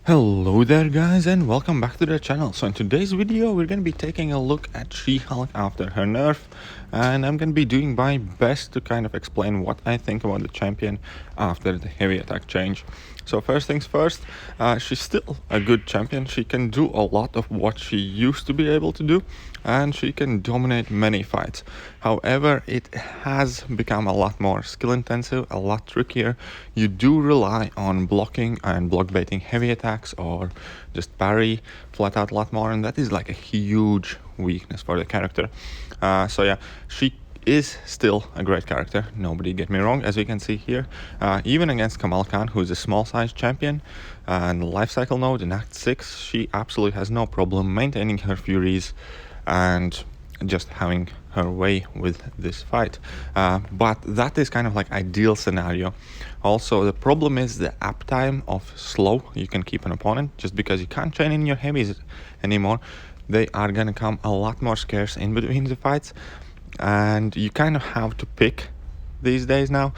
Hello there guys and welcome back to the channel. So in today's video we're going to be taking a look at She-Hulk after her nerf, and I'm going to be doing my best to kind of explain what I think about the champion after the heavy attack change. So first things first, she's still a good champion. She can do a lot of what she used to be able to do, and she can dominate many fights. However, it has become a lot more skill intensive, a lot trickier. You do rely on blocking and block baiting heavy attacks or just parry flat out a lot more, and that is like a huge weakness for the character. So yeah, she is still a great character, nobody get me wrong, as we can see here. Even against Kamal Khan, who's a small size champion and life cycle node in Act 6, she absolutely has no problem maintaining her furies and just having her way with this fight. But that is kind of like ideal scenario. Also, the problem is the uptime of slow you can keep an opponent, just because you can't chain in your heavies anymore. They are gonna come a lot more scarce in between the fights, and you kind of have to pick these days now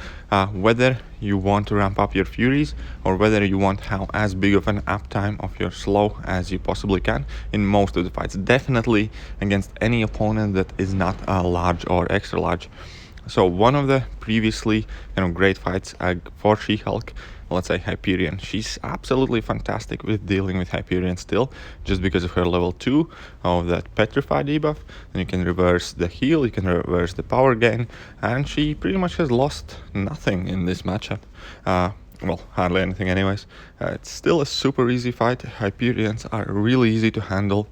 whether you want to ramp up your furies or whether you want as big of an uptime of your slow as you possibly can in most of the fights, definitely against any opponent that is not large or extra large. So one of the previously great fights for She-Hulk, let's say Hyperion, she's absolutely fantastic with dealing with Hyperion still, just because of her level 2 of that Petrify debuff. And you can reverse the heal, you can reverse the power gain, and she pretty much has lost nothing in this matchup. Well, hardly anything anyways. It's still a super easy fight. Hyperions are really easy to handle.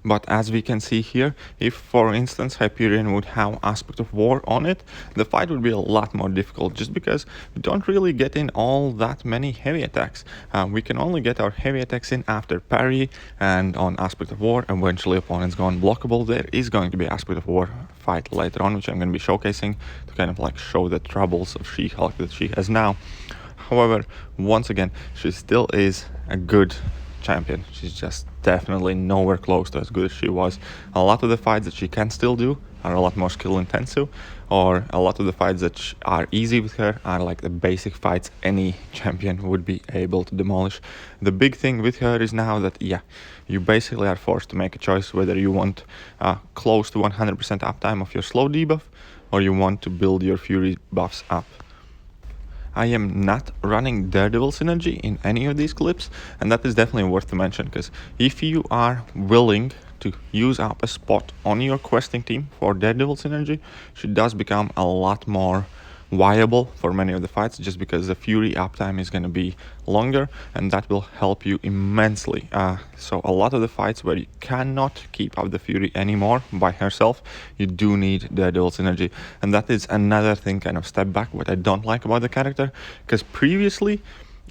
But as we can see here, if for instance Hyperion would have Aspect of War on it, the fight would be a lot more difficult, just because we don't really get in all that many heavy attacks. We can only get our heavy attacks in after parry and on Aspect of War. Eventually opponents go unblockable. There is going to be Aspect of War fight later on, which I'm going to be showcasing to kind of like show the troubles of She-Hulk that she has now. However, once again, she still is a good champion. She's just definitely nowhere close to as good as she was. A lot of the fights that she can still do are a lot more skill intensive, or a lot of the fights that are easy with her are like the basic fights any champion would be able to demolish. The big thing with her is now that you basically are forced to make a choice whether you want close to 100% uptime of your slow debuff, or you want to build your fury buffs up. I am not running Daredevil synergy in any of these clips, and that is definitely worth to mention, because if you are willing to use up a spot on your questing team for Daredevil synergy, she does become a lot more viable for many of the fights, just because the fury uptime is going to be longer, and that will help you immensely. So a lot of the fights where you cannot keep up the fury anymore by herself, you do need Daredevil synergy, and that is another thing, kind of step back, what I don't like about the character, because previously,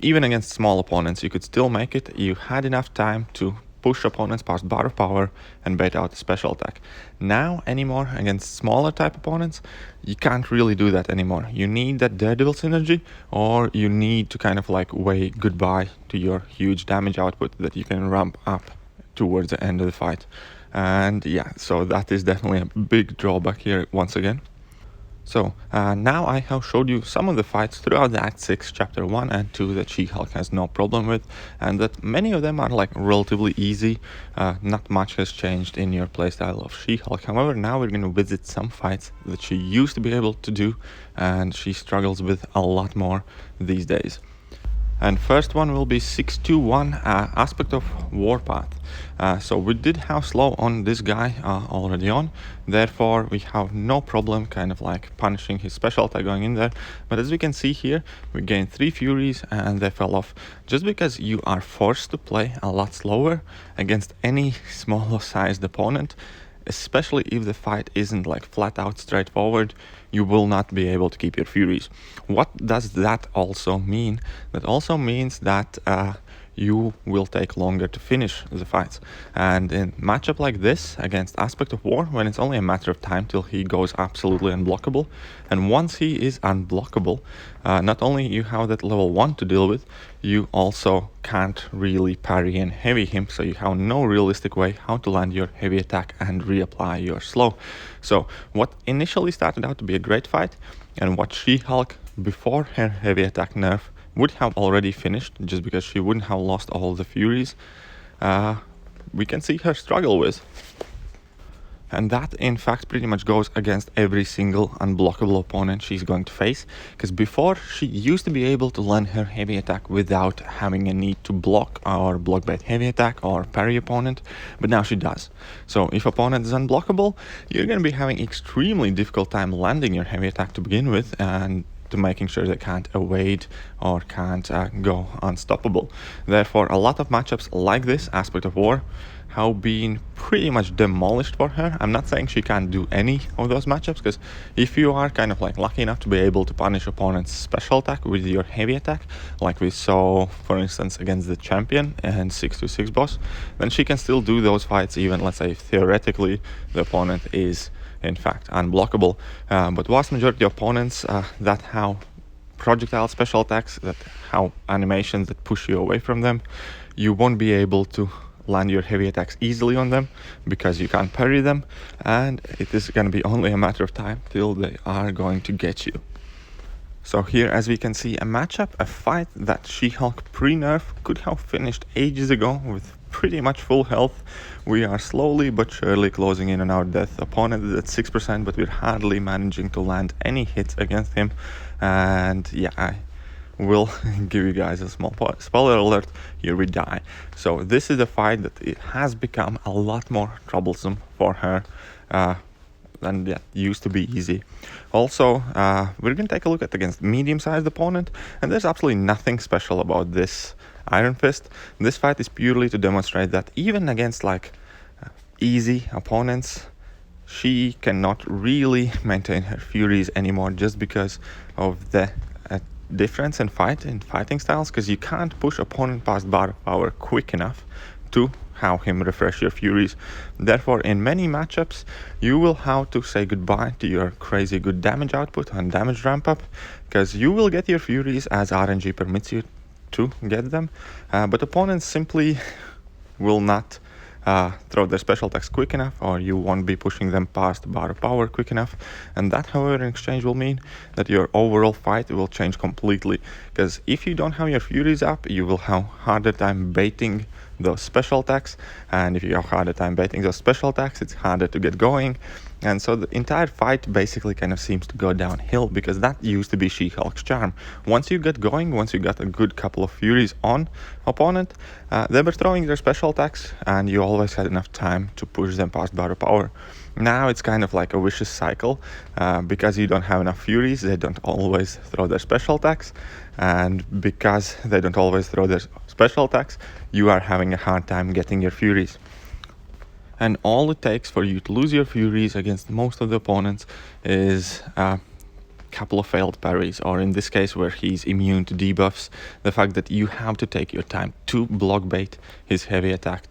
even against small opponents, you could still make it. You had enough time to push opponents past bar of power and bait out a special attack. Now anymore, against smaller type opponents, you can't really do that anymore. You need that Daredevil synergy, or you need to kind of like wave goodbye to your huge damage output that you can ramp up towards the end of the fight. And yeah, so that is definitely a big drawback here once again. So now I have showed you some of the fights throughout the Act 6, Chapter 1 and 2 that She-Hulk has no problem with, and that many of them are like relatively easy. Not much has changed in your playstyle of She-Hulk. However, now we're going to visit some fights that she used to be able to do, and she struggles with a lot more these days. And first one will be 621 Aspect of Warpath. So we did have slow on this guy already on, therefore we have no problem kind of like punishing his special attack going in there. But as we can see here, we gained 3 furies and they fell off, just because you are forced to play a lot slower against any smaller sized opponent. Especially if the fight isn't like flat out straightforward, you will not be able to keep your furies. What does that also mean? That also means that you will take longer to finish the fights. And in matchup like this against Aspect of War, when it's only a matter of time till he goes absolutely unblockable, and once he is unblockable, not only you have that level 1 to deal with, you also can't really parry and heavy him, so you have no realistic way how to land your heavy attack and reapply your slow. So what initially started out to be a great fight, and what She-Hulk before her heavy attack nerf would have already finished just because she wouldn't have lost all the Furies, we can see her struggle with. And that, in fact, pretty much goes against every single unblockable opponent she's going to face. Because before, she used to be able to land her heavy attack without having a need to block or block bait heavy attack or parry opponent. But now she does. So if opponent is unblockable, you're going to be having extremely difficult time landing your heavy attack to begin with, and to making sure they can't evade or can't go unstoppable. Therefore, a lot of matchups like this aspect of war have been pretty much demolished for her. I'm not saying she can't do any of those matchups, because if you are kind of like lucky enough to be able to punish opponent's special attack with your heavy attack, like we saw for instance against the champion and 6-6 boss, then she can still do those fights even, let's say, theoretically the opponent is in fact unblockable. But vast majority of opponents that have projectile special attacks, that have animations that push you away from them, you won't be able to land your heavy attacks easily on them because you can't parry them, and it is going to be only a matter of time till they are going to get you. So here, as we can see, a matchup, a fight that She-Hulk pre-nerf could have finished ages ago with pretty much full health. We are slowly but surely closing in on our death. Opponent is at 6%, but we're hardly managing to land any hits against him. And yeah, I will give you guys a small spoiler alert, here we die. So this is a fight that it has become a lot more troublesome for her than that used to be easy. Also, we're going to take a look at against medium-sized opponent, and there's absolutely nothing special about this Iron Fist. This fight is purely to demonstrate that even against like easy opponents, she cannot really maintain her Furies anymore just because of the difference in fighting styles, because you can't push opponent past bar of power quick enough to have him refresh your Furies. Therefore, in many matchups, you will have to say goodbye to your crazy good damage output and damage ramp up, because you will get your Furies as RNG permits you to get them, but opponents simply will not throw their special attacks quick enough, or you won't be pushing them past bar of power quick enough. And that, however, in exchange will mean that your overall fight will change completely, because if you don't have your Furies up, you will have harder time baiting those special attacks, and if you have harder time baiting those special attacks, it's harder to get going. And so the entire fight basically kind of seems to go downhill, because that used to be She-Hulk's charm. Once you get going, once you got a good couple of Furies on opponent, they were throwing their special attacks, and you always had enough time to push them past bar of power. Now it's kind of like a vicious cycle, because you don't have enough Furies, they don't always throw their special attacks, and because they don't always throw their special attacks, you are having a hard time getting your Furies. And all it takes for you to lose your Furies against most of the opponents is a couple of failed parries, or in this case where he's immune to debuffs, the fact that you have to take your time to block bait his heavy attack,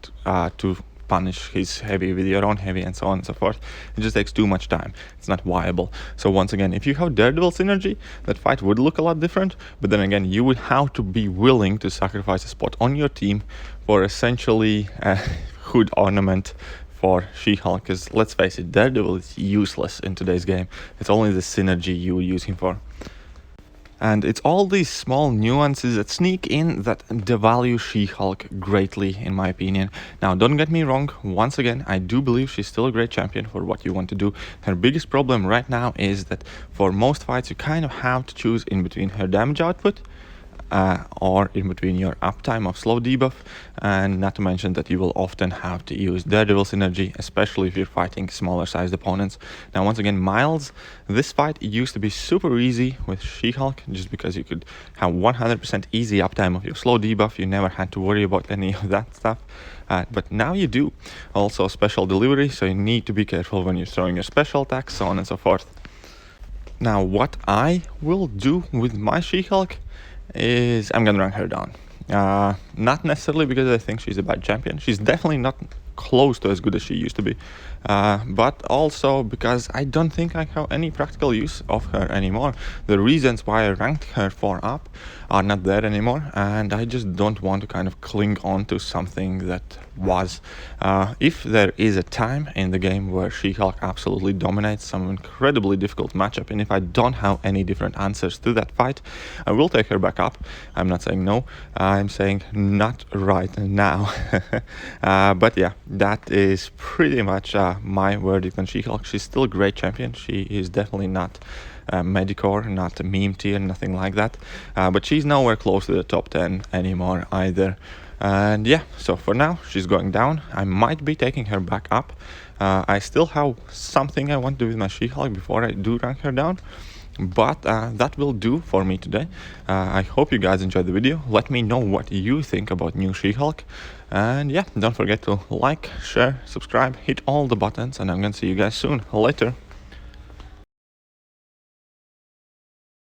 to punish his heavy with your own heavy, and so on and so forth. It just takes too much time. It's not viable. So once again, if you have Daredevil synergy, that fight would look a lot different, but then again, you would have to be willing to sacrifice a spot on your team for essentially a hood ornament for She-Hulk, because let's face it, Daredevil is useless in today's game. It's only the synergy you would use him for. And it's all these small nuances that sneak in that devalue She-Hulk greatly, in my opinion. Now, don't get me wrong, once again, I do believe she's still a great champion for what you want to do. Her biggest problem right now is that for most fights, you kind of have to choose in between her damage output, or in between your uptime of slow debuff, and not to mention that you will often have to use Daredevil synergy, especially if you're fighting smaller sized opponents. Now, once again, Miles, this fight used to be super easy with She-Hulk, just because you could have 100% easy uptime of your slow debuff. You never had to worry about any of that stuff. But now you do. Also special delivery, so you need to be careful when you're throwing your special attacks, so on and so forth. Now, what I will do with my She-Hulk is I'm gonna rank her down. Not necessarily because I think she's a bad champion. She's definitely not close to as good as she used to be. But also because I don't think I have any practical use of her anymore. The reasons why I ranked her 4 up are not there anymore, and I just don't want to kind of cling on to something that was. If there is a time in the game where She-Hulk absolutely dominates some incredibly difficult matchup, and if I don't have any different answers to that fight, I will take her back up. I'm not saying no, I'm saying not right now. But yeah, that is pretty much my verdict on She-Hulk. She's still a great champion. She is definitely not Medicore, not a meme tier, nothing like that. But she's nowhere close to the top 10 anymore either. And yeah, so for now she's going down. I might be taking her back up. I still have something I want to do with my She-Hulk before I do rank her down. But that will do for me today. I hope you guys enjoyed the video. Let me know what you think about new She-Hulk. And yeah, don't forget to like, share, subscribe, hit all the buttons, and I'm gonna see you guys soon. Later.